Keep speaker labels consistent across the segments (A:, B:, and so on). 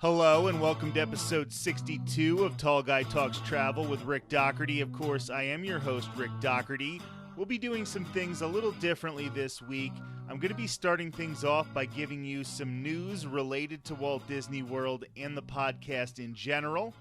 A: Hello and welcome to episode 62 of Tall Guy Talks Travel with Rick Doherty. Of course, I am your host, Rick Doherty. We'll be doing some things a little differently this week. I'm going to be starting things off by giving you some news related to Walt Disney World and the podcast in general.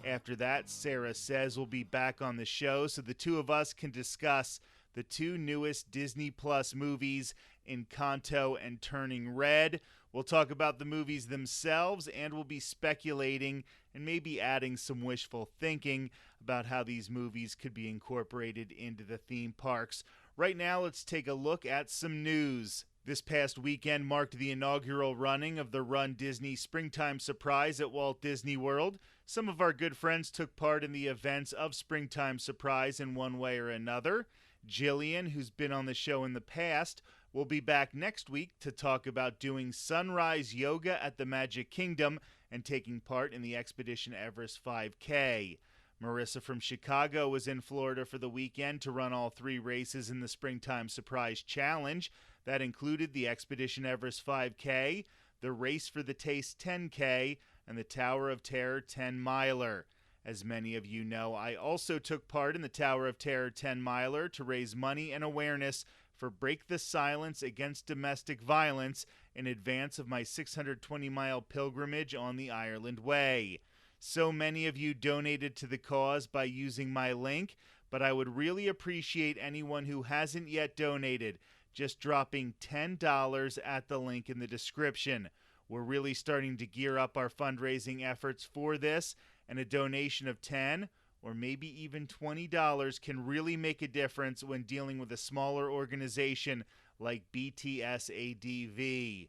A: After that, Sarah Says will be back on the show so the two of us can discuss the two newest Disney Plus movies, Encanto and Turning Red. We'll talk about the movies themselves, and we'll be speculating and maybe adding some wishful thinking about how these movies could be incorporated into the theme parks. Right now, let's take a look at some news. This past weekend marked the inaugural running of the Run Disney Springtime Surprise at Walt Disney World. Some of our good friends took part in the events of Springtime Surprise in one way or another. Jillian, who's been on the show in the past, will be back next week to talk about doing sunrise yoga at the Magic Kingdom and taking part in the Expedition Everest 5K. Marissa from Chicago was in Florida for the weekend to run all three races in the Springtime Surprise Challenge. That included the Expedition Everest 5K, the Race for the Taste 10K, and the Tower of Terror 10-miler. As many of you know, I also took part in the Tower of Terror 10-miler to raise money and awareness for Break the Silence Against Domestic Violence in advance of my 620-mile pilgrimage on the Ireland Way. So many of you donated to the cause by using my link, but I would really appreciate anyone who hasn't yet donated just dropping $10 at the link in the description. We're really starting to gear up our fundraising efforts for this, and a donation of $10 or maybe even $20 can really make a difference when dealing with a smaller organization like BTSADV.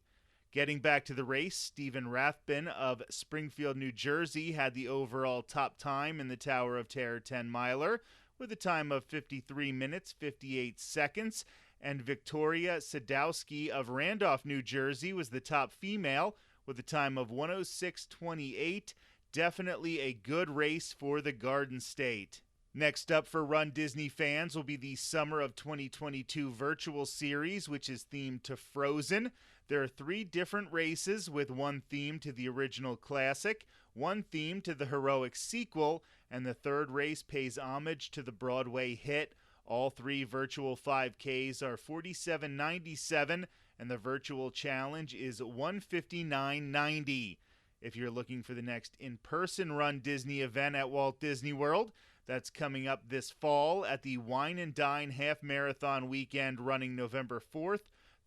A: Getting back to the race, Stephen Rathbun of Springfield, New Jersey had the overall top time in the Tower of Terror 10-miler with a time of 53 minutes, 58 seconds. And Victoria Sadowski of Randolph, New Jersey was the top female with a time of 106.28. Definitely a good race for the Garden State. Next up for Run Disney fans will be the Summer of 2022 virtual series, which is themed to Frozen. There are 3 different races with one theme to the original classic, one theme to the heroic sequel, and the third race pays homage to the Broadway hit. All 3 virtual 5Ks are $47.97, and the virtual challenge is $159.90. If you're looking for the next in-person Run Disney event at Walt Disney World, that's coming up this fall at the Wine and Dine Half Marathon weekend running November 4th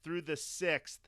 A: through the 6th.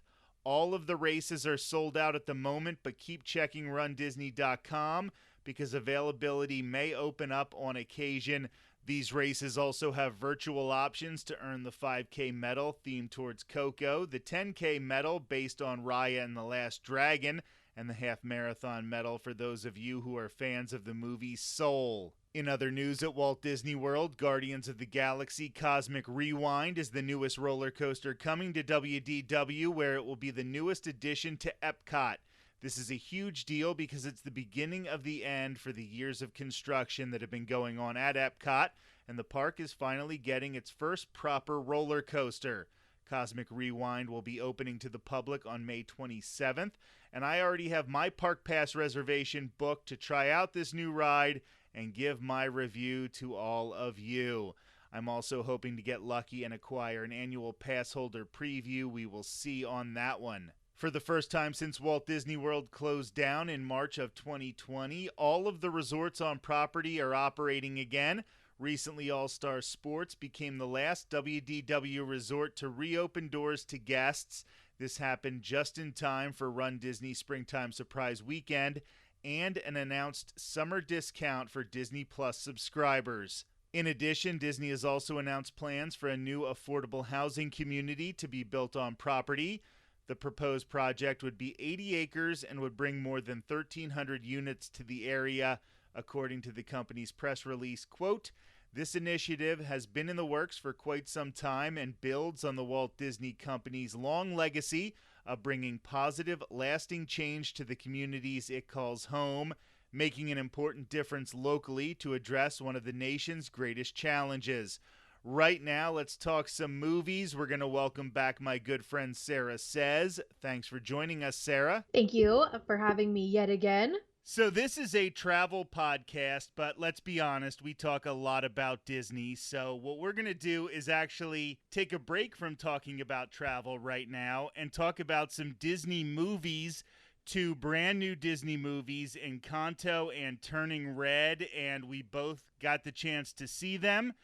A: All of the races are sold out at the moment, but keep checking rundisney.com because availability may open up on occasion. These races also have virtual options to earn the 5K medal themed towards Coco, the 10K medal based on Raya and the Last Dragon, and the half marathon medal for those of you who are fans of the movie Soul. In other news at Walt Disney World, Guardians of the Galaxy Cosmic Rewind is the newest roller coaster coming to WDW, where it will be the newest addition to Epcot. This is a huge deal because it's the beginning of the end for the years of construction that have been going on at Epcot, and the park is finally getting its first proper roller coaster. Cosmic Rewind will be opening to the public on May 27th, and I already have my Park Pass reservation booked to try out this new ride and give my review to all of you. I'm also hoping to get lucky and acquire an annual pass holder preview. We will see on that one. For the first time since Walt Disney World closed down in March of 2020, all of the resorts on property are operating again. Recently, All-Star Sports became the last WDW resort to reopen doors to guests. This happened just in time for Run Disney Springtime Surprise Weekend and an announced summer discount for Disney Plus subscribers. In addition, Disney has also announced plans for a new affordable housing community to be built on property. The proposed project would be 80 acres and would bring more than 1,300 units to the area, according to the company's press release. Quote, "This initiative has been in the works for quite some time and builds on the Walt Disney Company's long legacy of bringing positive, lasting change to the communities it calls home, making an important difference locally to address one of the nation's greatest challenges. Right now, let's talk some movies. We're going to welcome back my good friend Sarah Says. Thanks for joining us, Sarah.
B: Thank you for having me yet again.
A: So this is a travel podcast, but let's be honest, we talk a lot about Disney. So what we're going to do is actually take a break from talking about travel right now and talk about some Disney movies, two brand new Disney movies, Encanto and Turning Red, and we both got the chance to see them.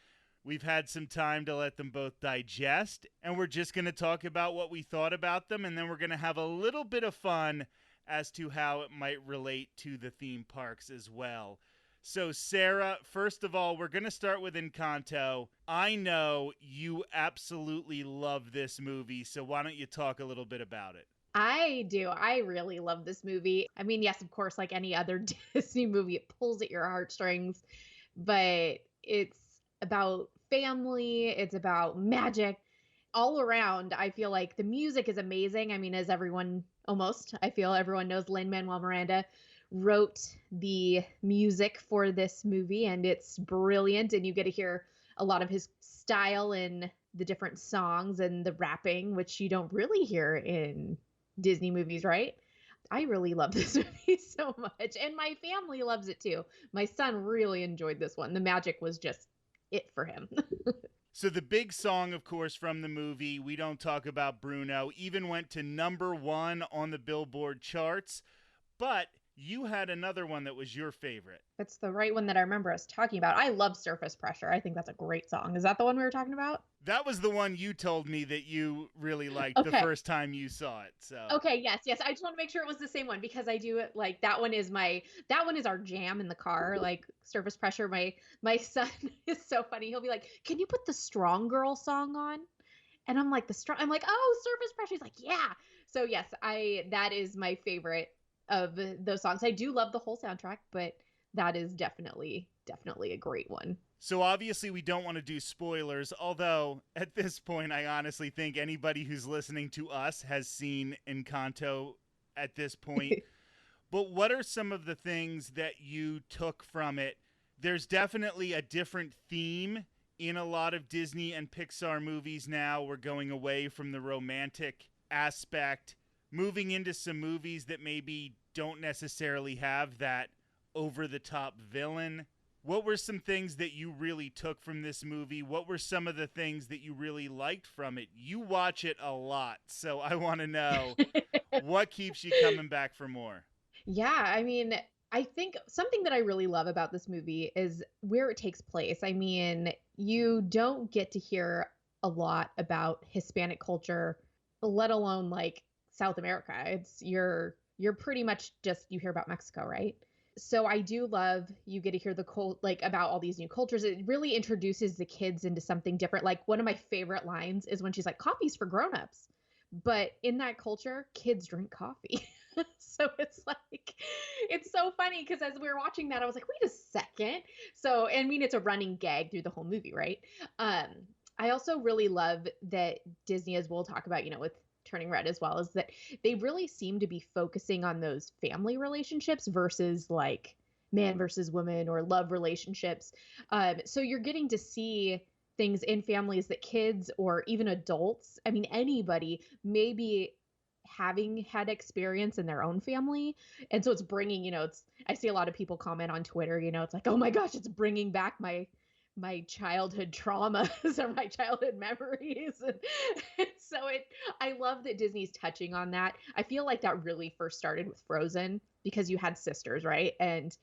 A: We've had some time to let them both digest, and we're just going to talk about what we thought about them, and then we're going to have a little bit of fun as to how it might relate to the theme parks as well. So, Sarah, first of all, we're going to start with Encanto. I know you absolutely love this movie, so why don't you talk a little bit about it?
B: I do. I really love this movie. I mean, yes, of course, like any other Disney movie, it pulls at your heartstrings, but it's about family, it's about magic. All around, I feel like the music is amazing. I mean, as everyone almost, I feel everyone knows, Lin-Manuel Miranda wrote the music for this movie, and it's brilliant. And you get to hear a lot of his style in the different songs and the rapping, which you don't really hear in Disney movies, right? I really love this movie so much, and my family loves it too. My son really enjoyed this one. The magic was just it for him.
A: So the big song, of course, from the movie, We Don't Talk About Bruno, even went to #1 on the Billboard charts. But you had another one that was your favorite.
B: That's the right one that I remember us talking about. I love Surface Pressure. I think that's a great song. Is that the one we were talking about?
A: That was the one you told me that you really liked the first time you saw it. So
B: Okay, yes. I just want to make sure it was the same one because I do it like that one is our jam in the car, like Surface Pressure. My son is so funny. He'll be like, "Can you put the Strong Girl song on?" And I'm like, I'm like, "Oh, Surface Pressure." He's like, "Yeah." So yes, that is my favorite of those songs. I do love the whole soundtrack, but that is definitely a great one.
A: So obviously we don't want to do spoilers, although at this point I honestly think anybody who's listening to us has seen Encanto at this point. But what are some of the things that you took from it? There's definitely a different theme in a lot of Disney and Pixar movies now. We're going away from the romantic aspect, moving into some movies that maybe don't necessarily have that over-the-top villain. What were some things that you really took from this movie? What were some of the things that you really liked from it? You watch it a lot, so I want to know what keeps you coming back for more.
B: Yeah, I mean, I think something that I really love about this movie is where it takes place. I mean, you don't get to hear a lot about Hispanic culture, let alone like South America. You're pretty much just you hear about Mexico, right? So I do love you get to hear like about all these new cultures. It really introduces the kids into something different. Like one of my favorite lines is when she's like, "Coffee's for grown-ups." But in that culture, kids drink coffee. So it's like, it's so funny because as we were watching that, I was like, wait a second. So, I mean, it's a running gag through the whole movie, right? Um, I also really love that Disney, as we'll talk about, with Turning Red as well, is that they really seem to be focusing on those family relationships versus like man versus woman or love relationships. So you're getting to see things in families that kids or even adults, I mean, anybody maybe having had experience in their own family. And so it's bringing, I see a lot of people comment on Twitter, it's like, "Oh my gosh, it's bringing back my childhood traumas or my childhood memories." And so I love that Disney's touching on that. I feel like that really first started with Frozen because you had sisters, right? And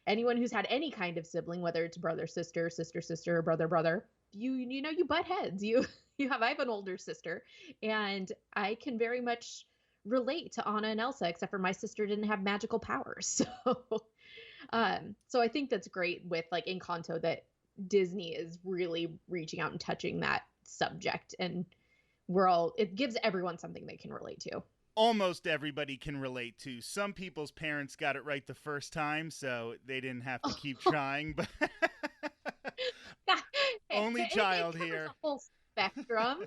B: anyone who's had any kind of sibling, whether it's brother, sister, sister, sister, brother, brother, you butt heads. I have an older sister, and I can very much relate to Anna and Elsa, except for my sister didn't have magical powers. So I think that's great with like Encanto that Disney is really reaching out and touching that subject, and it gives everyone something they can relate to.
A: Almost everybody can relate to. Some people's parents got it right the first time, so they didn't have to keep trying, but only child
B: it covers
A: here.
B: a full spectrum.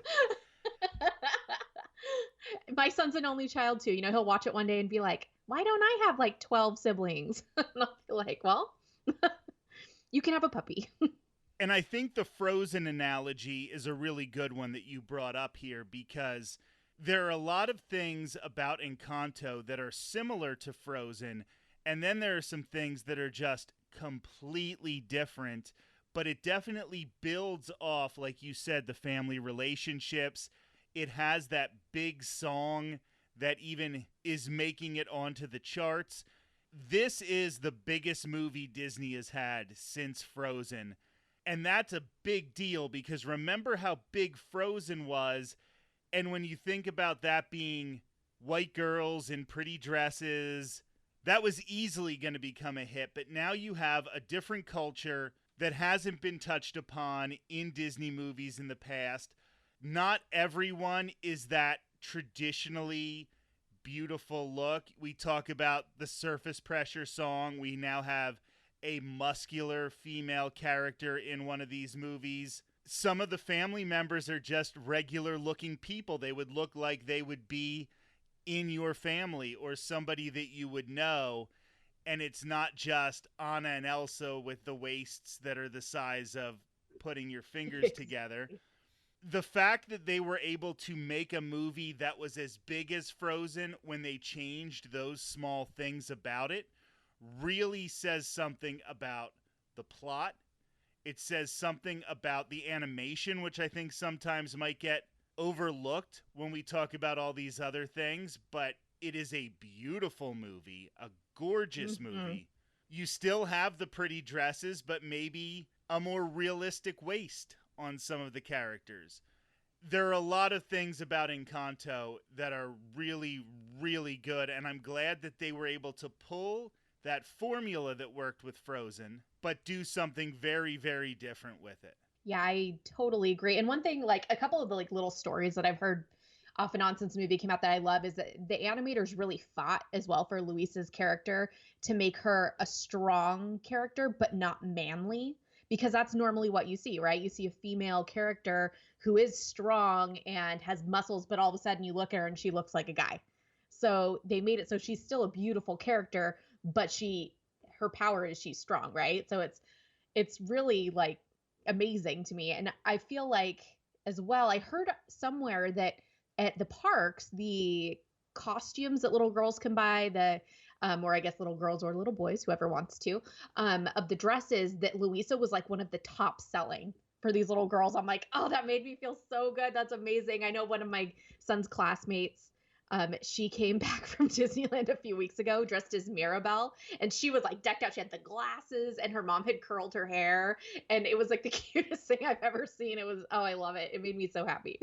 B: My son's an only child too. He'll watch it one day and be like, "Why don't I have like 12 siblings?" And I'll be like, "Well, you can have a puppy."
A: And I think the Frozen analogy is a really good one that you brought up here, because there are a lot of things about Encanto that are similar to Frozen, and then there are some things that are just completely different, but it definitely builds off, like you said, the family relationships. It has that big song that even is making it onto the charts. This is the biggest movie Disney has had since Frozen. And that's a big deal, because remember how big Frozen was. And when you think about that being white girls in pretty dresses, that was easily going to become a hit. But now you have a different culture that hasn't been touched upon in Disney movies in the past. Not everyone is that traditionally beautiful look. We talk about the surface pressure song. We now have a muscular female character in one of these movies. Some of the family members are just regular looking people. They would look like they would be in your family or somebody that you would know. And it's not just Anna and Elsa with the waists that are the size of putting your fingers together. The fact that they were able to make a movie that was as big as Frozen when they changed those small things about it really says something about the plot. It says something about the animation, which I think sometimes might get overlooked when we talk about all these other things, but it is a beautiful movie, a gorgeous movie. You still have the pretty dresses, but maybe a more realistic waist on some of the characters. There are a lot of things about Encanto that are really, really good, and I'm glad that they were able to pull that formula that worked with Frozen, but do something very, very different with it.
B: Yeah, I totally agree. And one thing, like a couple of the like little stories that I've heard off and on since the movie came out that I love is that the animators really fought as well for Luisa's character to make her a strong character, but not manly. Because that's normally what you see, right? You see a female character who is strong and has muscles, but all of a sudden you look at her and she looks like a guy. So they made it so she's still a beautiful character, but her power is she's strong, right? So it's really like amazing to me. And I feel like as well, I heard somewhere that at the parks, the costumes that little girls can buy, or I guess little girls or little boys, whoever wants to, of the dresses, that Luisa was like one of the top selling for these little girls. I'm like, oh, that made me feel so good. That's amazing. I know one of my son's classmates, she came back from Disneyland a few weeks ago dressed as Mirabelle, and she was like decked out. She had the glasses, and her mom had curled her hair, and it was like the cutest thing I've ever seen. It was, oh, I love it. It made me so happy.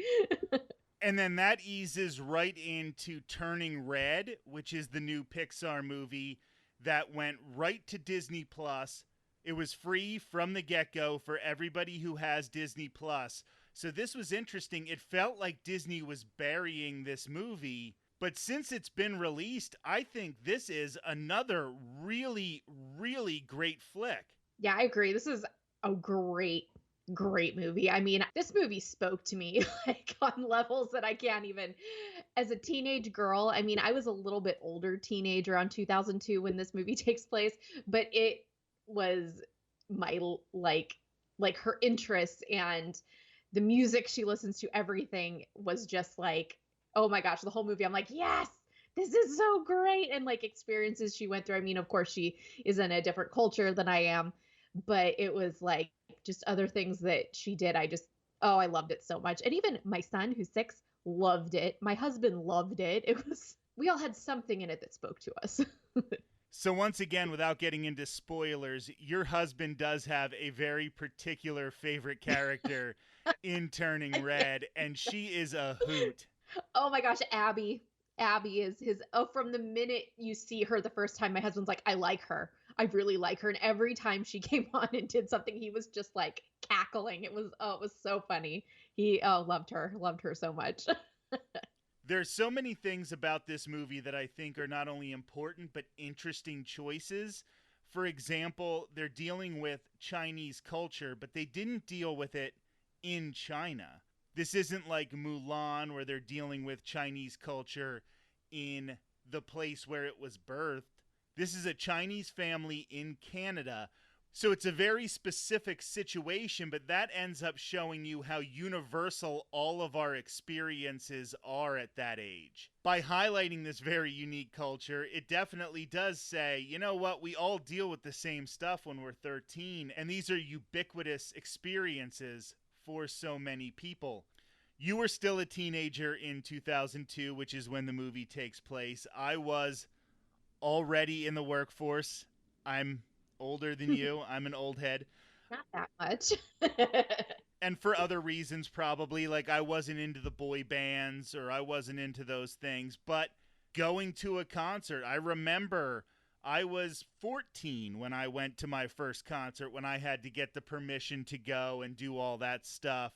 A: And then that eases right into Turning Red, which is the new Pixar movie that went right to Disney Plus. It was free from the get-go for everybody who has Disney Plus. So this was interesting. It felt like Disney was burying this movie, but since it's been released, I think this is another really, really great flick.
B: Yeah, I agree. This is a great movie. I mean, this movie spoke to me like on levels that I can't even. As a teenage girl, I mean, I was a little bit older teenage around 2002 when this movie takes place, but it was my like her interests and the music she listens to, everything was just like, oh my gosh, the whole movie I'm like, yes, this is so great. And like experiences she went through. I mean, of course she is in a different culture than I am, but it was like just other things that she did. Oh, I loved it so much. And even my son, who's 6, loved it. My husband loved it. We all had something in it that spoke to us.
A: So once again, without getting into spoilers, your husband does have a very particular favorite character in Turning Red, and she is a hoot.
B: Oh my gosh, Abby. Abby is his. Oh, from the minute you see her the first time, my husband's like, I like her. I really like her. And every time she came on and did something, he was just like cackling. It was so funny. He loved her so much.
A: There's so many things about this movie that I think are not only important, but interesting choices. For example, they're dealing with Chinese culture, but they didn't deal with it in China. This isn't like Mulan, where they're dealing with Chinese culture in the place where it was birthed. This is a Chinese family in Canada. So it's a very specific situation, but that ends up showing you how universal all of our experiences are at that age. By highlighting this very unique culture, it definitely does say, you know what, we all deal with the same stuff when we're 13, and these are ubiquitous experiences for so many people. You were still a teenager in 2002, which is when the movie takes place. I was already in the workforce. I'm older than you. I'm an old head.
B: Not that much.
A: And for other reasons, probably. Like, I wasn't into the boy bands or I wasn't into those things. But going to a concert, I remember I was 14 when I went to my first concert, when I had to get the permission to go and do all that stuff.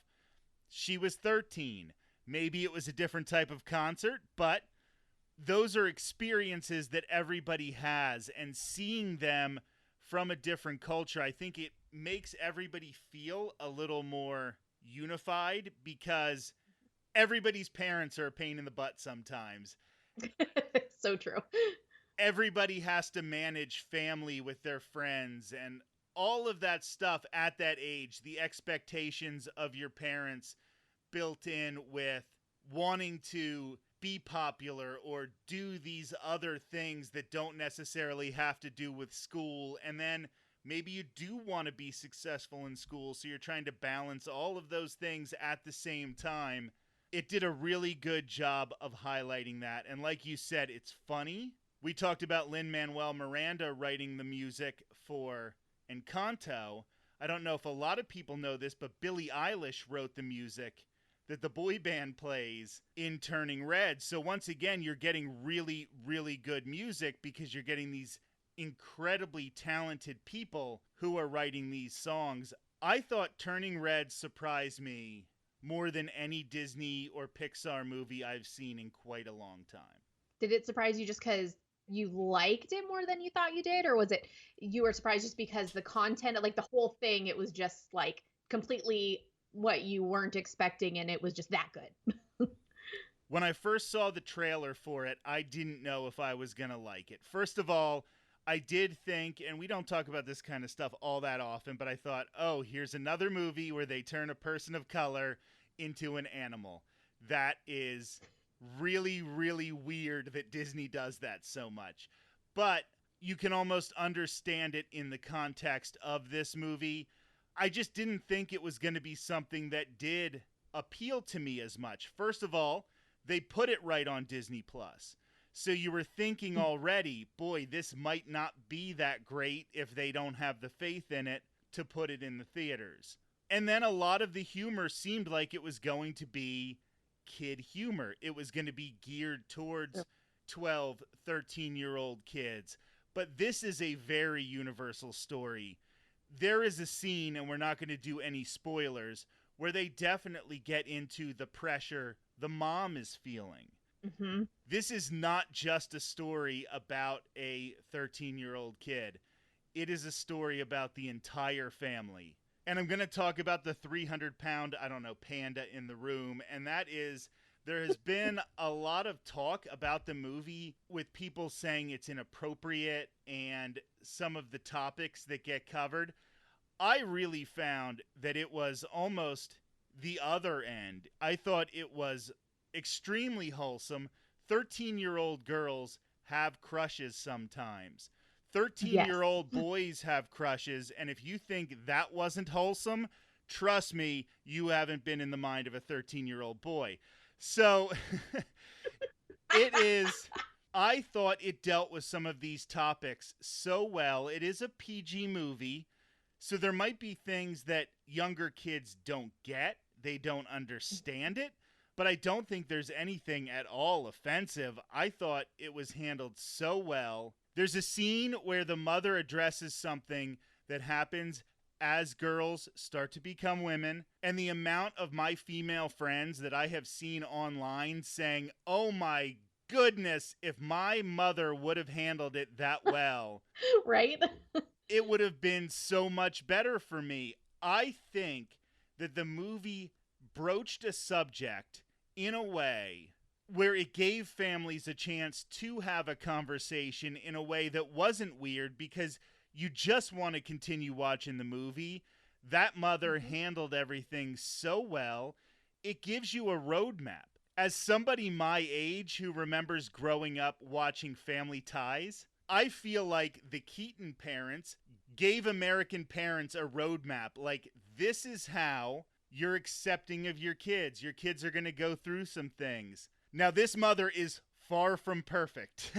A: She was 13. Maybe it was a different type of concert, but those are experiences that everybody has, and seeing them from a different culture, I think it makes everybody feel a little more unified, because everybody's parents are a pain in the butt sometimes.
B: So true.
A: Everybody has to manage family with their friends and all of that stuff at that age, the expectations of your parents built in with wanting to be popular or do these other things that don't necessarily have to do with school. And then maybe you do want to be successful in school, so you're trying to balance all of those things at the same time. It did a really good job of highlighting that. And like you said, it's funny. We talked about Lin-Manuel Miranda writing the music for Encanto. I don't know if a lot of people know this, but Billie Eilish wrote the music that the boy band plays in Turning Red. So once again, you're getting really, really good music because you're getting these incredibly talented people who are writing these songs. I thought Turning Red surprised me more than any Disney or Pixar movie I've seen in quite a long time.
B: Did it surprise you just because you liked it more than you thought you did? Or was it you were surprised just because the content, like the whole thing, it was just like completely what you weren't expecting and it was just that good?
A: When I first saw the trailer for it, I didn't know if I was going to like it. First of all, I did think, and we don't talk about this kind of stuff all that often, but I thought, oh, here's another movie where they turn a person of color into an animal. That is really, really weird that Disney does that so much. But you can almost understand it in the context of this movie. I just didn't think it was going to be something that did appeal to me as much. First of all, they put it right on Disney Plus. So you were thinking already, boy, this might not be that great if they don't have the faith in it to put it in the theaters. And then a lot of the humor seemed like it was going to be kid humor. It was going to be geared towards 12, 13-year-old kids. But this is a very universal story. There is a scene, and we're not going to do any spoilers, where they definitely get into the pressure the mom is feeling.
B: Mm-hmm.
A: This is not just a story about a 13-year-old kid. It is a story about the entire family. And I'm going to talk about the 300-pound, panda in the room. And that is, there has been a lot of talk about the movie with people saying it's inappropriate and some of the topics that get covered. I really found that it was almost the other end. I thought it was extremely wholesome. 13-year-old girls have crushes sometimes. 13-year-old
B: Yes.
A: boys have crushes, and if you think that wasn't wholesome, trust me, you haven't been in the mind of a 13-year-old boy. So it is, I thought it dealt with some of these topics so well. It is a PG movie, so there might be things that younger kids don't get. They don't understand it. But I don't think there's anything at all offensive. I thought it was handled so well. There's a scene where the mother addresses something that happens as girls start to become women. And the amount of my female friends that I have seen online saying, oh my goodness, if my mother would have handled it that well,
B: Right?
A: it would have been so much better for me. I think that the movie broached a subject in a way where it gave families a chance to have a conversation in a way that wasn't weird, because you just want to continue watching the movie. That mother
B: Mhm.
A: handled everything so well. It gives you a roadmap. As somebody my age who remembers growing up watching Family Ties, I feel like the Keaton parents gave American parents a roadmap. Like, this is how you're accepting of your kids. Your kids are going to go through some things. Now, this mother is far from perfect.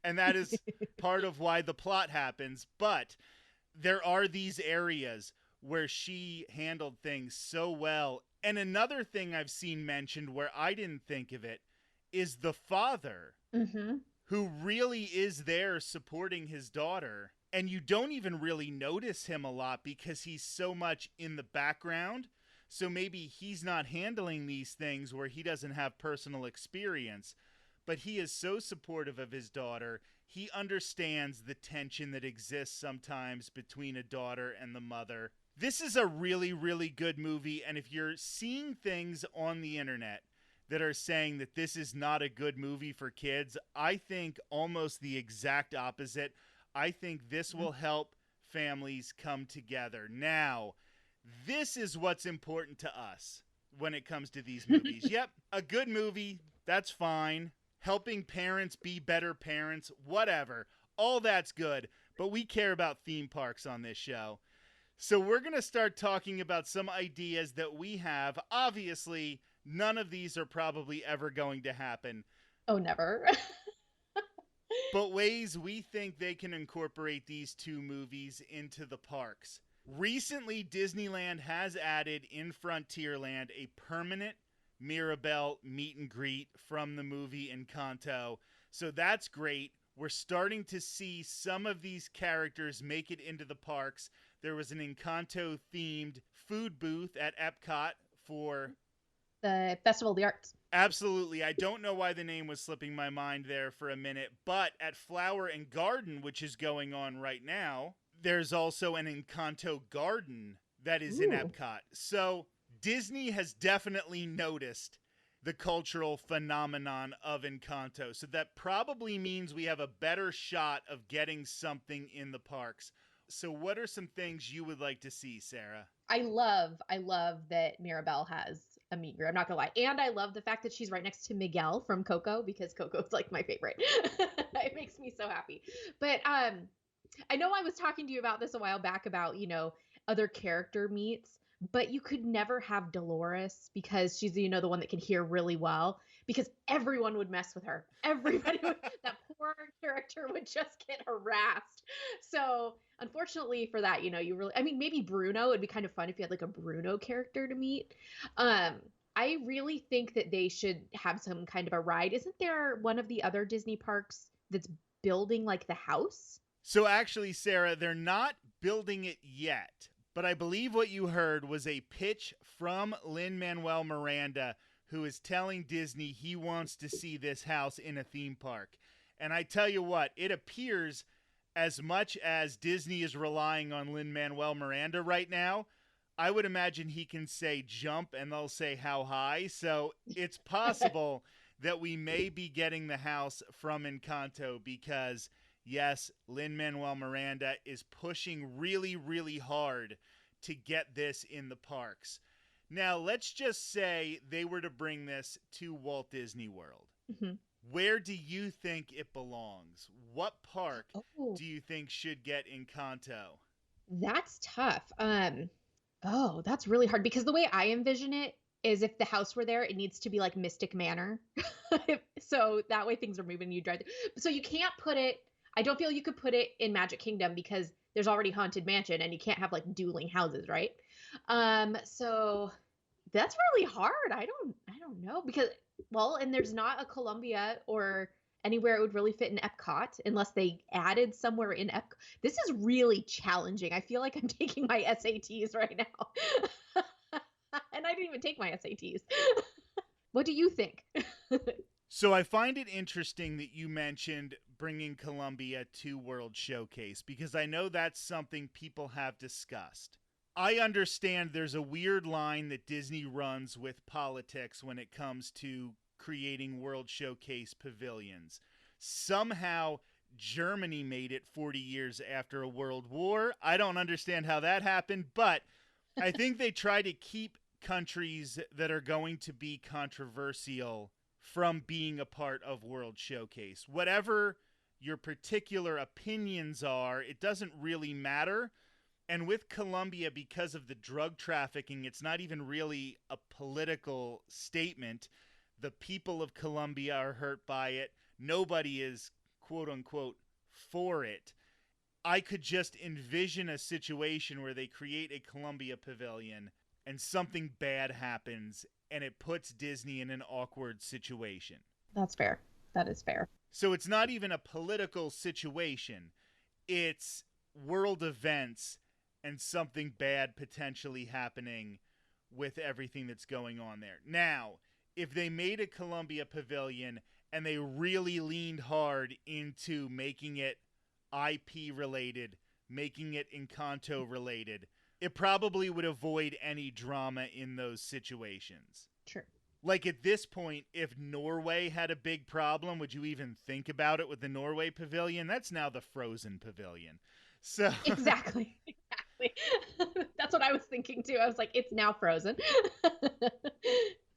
A: And that is part of why the plot happens. But there are these areas where she handled things so well. And another thing I've seen mentioned where I didn't think of it is the father
B: Mhm.
A: who really is there supporting his daughter. And you don't even really notice him a lot because he's so much in the background. So maybe he's not handling these things where he doesn't have personal experience, but he is so supportive of his daughter. He understands the tension that exists sometimes between a daughter and the mother. This is a really, really good movie. And if you're seeing things on the internet that are saying that this is not a good movie for kids, I think almost the exact opposite. I think this will help families come together. Now, this is what's important to us when it comes to these movies. Yep, a good movie, that's fine. Helping parents be better parents, whatever. All that's good, but we care about theme parks on this show. So we're going to start talking about some ideas that we have. Obviously, none of these are probably ever going to happen,
B: Oh, never.
A: but ways we think they can incorporate these two movies into the parks. Recently, Disneyland has added in Frontierland a permanent Mirabelle meet and greet from the movie Encanto. So that's great. We're starting to see some of these characters make it into the parks. There was an Encanto themed food booth at Epcot for
B: The Festival of the Arts.
A: absolutely. I don't know why the name was slipping my mind there for a minute, but at Flower and Garden, which is going on right now, there's also an Encanto garden that is in
B: Ooh.
A: Epcot. So Disney has definitely noticed the cultural phenomenon of Encanto. So that probably means we have a better shot of getting something in the parks. So what are some things you would like to see, Sarah?
B: I love that Mirabelle has a meet and greet. I'm not gonna lie, and I love the fact that she's right next to Miguel from Coco because Coco's like my favorite. It makes me so happy. But I know I was talking to you about this a while back about, other character meets, but you could never have Dolores because she's, the one that can hear really well because everyone would mess with her. Everybody would, that poor character would just get harassed. So, unfortunately for that, you really, I mean, maybe Bruno, it'd be kind of fun if you had like a Bruno character to meet. Um, I really think that they should have some kind of a ride. Isn't there one of the other Disney parks that's building like the house?
A: So actually, Sarah, they're not building it yet, but I believe what you heard was a pitch from Lin-Manuel Miranda, who is telling Disney he wants to see this house in a theme park. And I tell you what, it appears as much as Disney is relying on Lin-Manuel Miranda right now, I would imagine he can say jump and they'll say how high. So it's possible that we may be getting the house from Encanto because yes, Lin-Manuel Miranda is pushing really, really hard to get this in the parks. Now, let's just say they were to bring this to Walt Disney World.
B: Mhm.
A: Where do you think it belongs? What park
B: Oh,
A: do you think should get Encanto?
B: that's tough. Oh, that's really hard because the way I envision it is if the house were there, it needs to be like Mystic Manor. So that way things are moving, you drive. So you can't put it, I don't feel you could put it in Magic Kingdom because there's already Haunted Mansion and you can't have like dueling houses, right? So that's really hard. I don't know because well, and there's not a Columbia or anywhere it would really fit in Epcot unless they added somewhere in Epcot. This is really challenging. I feel like I'm taking my SATs right now. And I didn't even take my SATs. What do you think?
A: So I find it interesting that you mentioned bringing Colombia to World Showcase because I know that's something people have discussed. I understand there's a weird line that Disney runs with politics when it comes to creating World Showcase pavilions. Somehow, Germany made it 40 years after a world war. I don't understand how that happened, but I think they try to keep countries that are going to be controversial from being a part of World Showcase. Whatever your particular opinions are, it doesn't really matter. And with Colombia, because of the drug trafficking, it's not even really a political statement. The people of Colombia are hurt by it. Nobody is, quote unquote, for it. I could just envision a situation where they create a Colombia pavilion and something bad happens and it puts Disney in an awkward situation.
B: That's fair. That is fair.
A: So it's not even a political situation. It's world events and something bad potentially happening with everything that's going on there. Now, if they made a Colombia pavilion and they really leaned hard into making it IP related, making it Encanto related, it probably would avoid any drama in those situations.
B: True.
A: Like at this point, if Norway had a big problem, would you even think about it with the Norway pavilion? That's now the Frozen pavilion. So
B: Exactly. Exactly. That's what I was thinking too. I was like, it's now Frozen.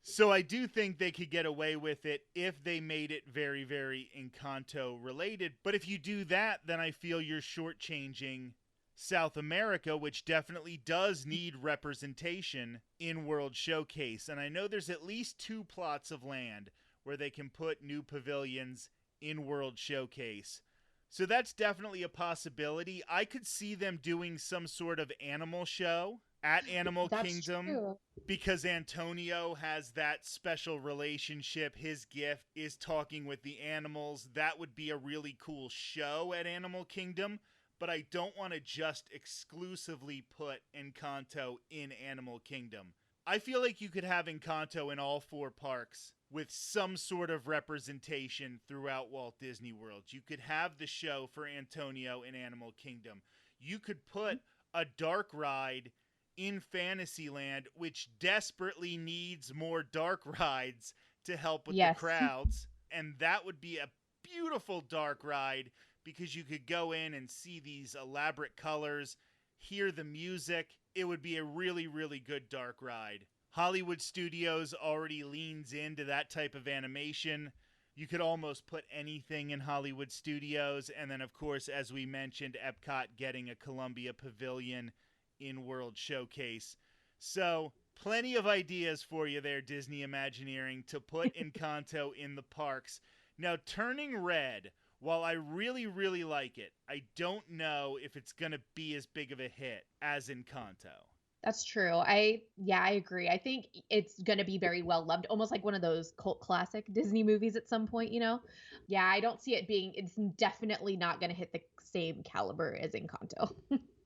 A: So I do think they could get away with it if they made it very, very Encanto related. But if you do that, then I feel you're shortchanging South America, which definitely does need representation in World Showcase. And I know there's at least 2 plots of land where they can put new pavilions in World Showcase. So that's definitely a possibility. I could see them doing some sort of animal show at Animal Kingdom.
B: True.
A: Because Antonio has that special relationship. His gift is talking with the animals. That would be a really cool show at Animal Kingdom. But I don't want to just exclusively put Encanto in Animal Kingdom. I feel like you could have Encanto in all 4 parks with some sort of representation throughout Walt Disney World. You could have the show for Antonio in Animal Kingdom. You could put a dark ride in Fantasyland, which desperately needs more dark rides to help with the crowds. And that would be a beautiful dark ride because you could go in and see these elaborate colors, hear the music. It would be a really, really good dark ride. Hollywood Studios already leans into that type of animation. You could almost put anything in Hollywood Studios. And then, of course, as we mentioned, Epcot getting a Columbia Pavilion in World Showcase. So plenty of ideas for you there, Disney Imagineering, to put Encanto in the parks. Now, Turning Red, while I really, really like it, I don't know if it's going to be as big of a hit as Encanto.
B: That's true. I agree. I think it's going to be very well loved, almost like one of those cult classic Disney movies at some point, you know? Yeah, I don't see it being, it's definitely not going to hit the same caliber as Encanto.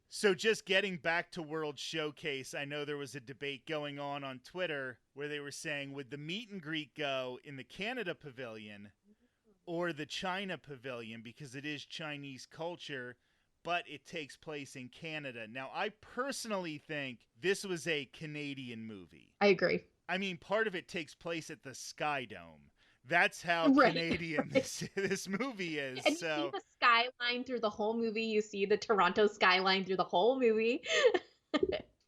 A: So just getting back to World Showcase, I know there was a debate going on Twitter where they were saying, would the meet and greet go in the Canada Pavilion or the China Pavilion, because it is Chinese culture, but it takes place in Canada. Now, I personally think this was a Canadian movie.
B: I agree.
A: I mean, part of it takes place at the Sky Dome. That's how Canadian this movie is.
B: And you see the skyline through the whole movie. You see the Toronto skyline through the whole movie.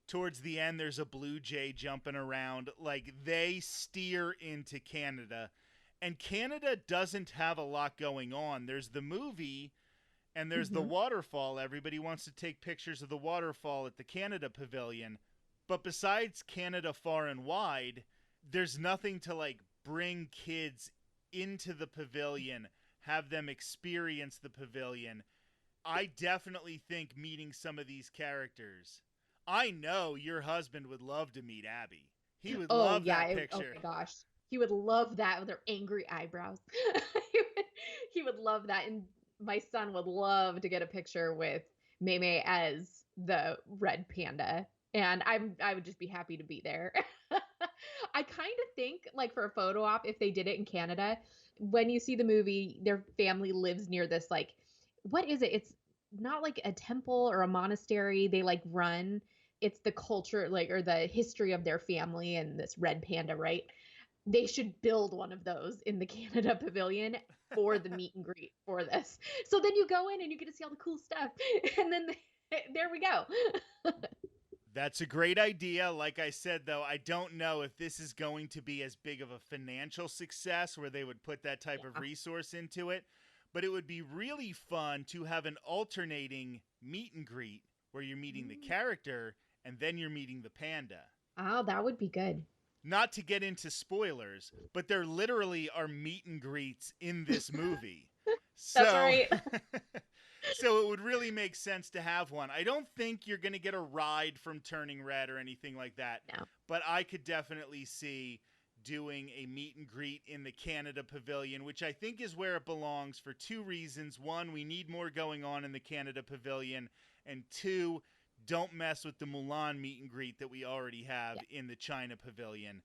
A: Towards the end, there's a blue jay jumping around. Like, they steer into Canada. And Canada doesn't have a lot going on. There's the movie, and there's the waterfall. Everybody wants to take pictures of the waterfall at the Canada Pavilion. But besides Canada Far and Wide, there's nothing to, like, bring kids into the pavilion, have them experience the pavilion. I definitely think meeting some of these characters. I know your husband would love to meet Abby. He would love that picture.
B: Oh my gosh. He would love that with their angry eyebrows. he would love that. And my son would love to get a picture with Mei as the red panda. And I would just be happy to be there. I kind of think, like, for a photo op, if they did it in Canada, when you see the movie, their family lives near this, like, what is it? It's not like a temple or a monastery. They, like, run. It's the culture, like, or the history of their family and this red panda, right? they should build one of those in the Canada Pavilion for the meet and greet for this. So then you go in and you get to see all the cool stuff. And then there we go.
A: That's a great idea. Like I said, though, I don't know if this is going to be as big of a financial success where they would put that type of resource into it. But it would be really fun to have an alternating meet and greet where you're meeting the character and then you're meeting the panda.
B: Oh, that would be good.
A: Not to get into spoilers, but there literally are meet and greets in this movie.
B: That's right.
A: So it would really make sense to have one. I don't think you're going to get a ride from Turning Red or anything like that.
B: No.
A: But I could definitely see doing a meet and greet in the Canada Pavilion, which I think is where it belongs for two reasons. One, we need more going on in the Canada Pavilion. And two, don't mess with the Mulan meet and greet that we already have in the China Pavilion.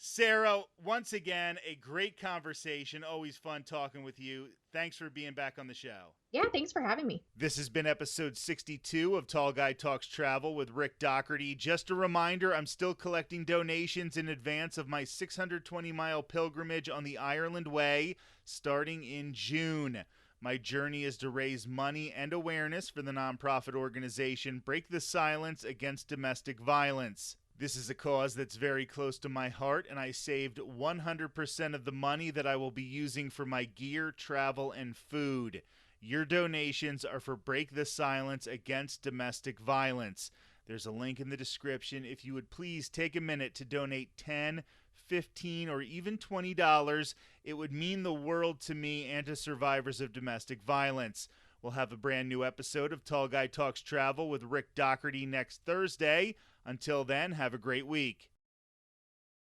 A: Sarah, once again, a great conversation. Always fun talking with you. Thanks for being back on the show.
B: Yeah, thanks for having me.
A: This has been episode 62 of Tall Guy Talks Travel with Rick Doherty. Just a reminder, I'm still collecting donations in advance of my 620-mile pilgrimage on the Ireland Way starting in June. My journey is to raise money and awareness for the nonprofit organization Break the Silence Against Domestic Violence. This is a cause that's very close to my heart, and I saved 100% of the money that I will be using for my gear, travel, and food. Your donations are for Break the Silence Against Domestic Violence. There's a link in the description. If you would please take a minute to donate $10, $15, or even $20, it would mean the world to me and to survivors of domestic violence. We'll have a brand new episode of Tall Guy Talks Travel with Rick Doherty next Thursday. Until then, have a great week.